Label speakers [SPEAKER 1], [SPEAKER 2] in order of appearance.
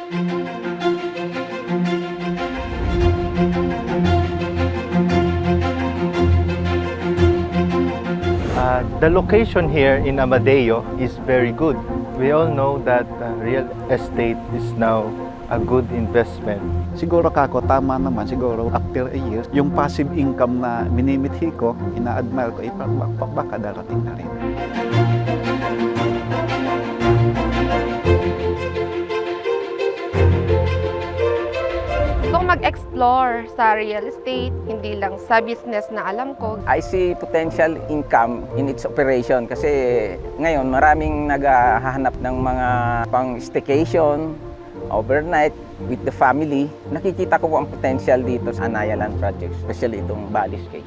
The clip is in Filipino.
[SPEAKER 1] The location here in Amadeo is very good. We all know that real estate is now a good investment.
[SPEAKER 2] Siguro kako, tama naman siguro after a year, yung passive income na minimithi ko, ina-admire ko, baka darating na rin.
[SPEAKER 3] Gusto kong mag-explore sa real estate, hindi lang sa business na alam ko.
[SPEAKER 4] I see potential income in its operation kasi ngayon maraming naghahanap ng mga pang-staycation, overnight with the family. Nakikita ko po ang potential dito sa Anaya Land Project, especially itong Bally's Cay.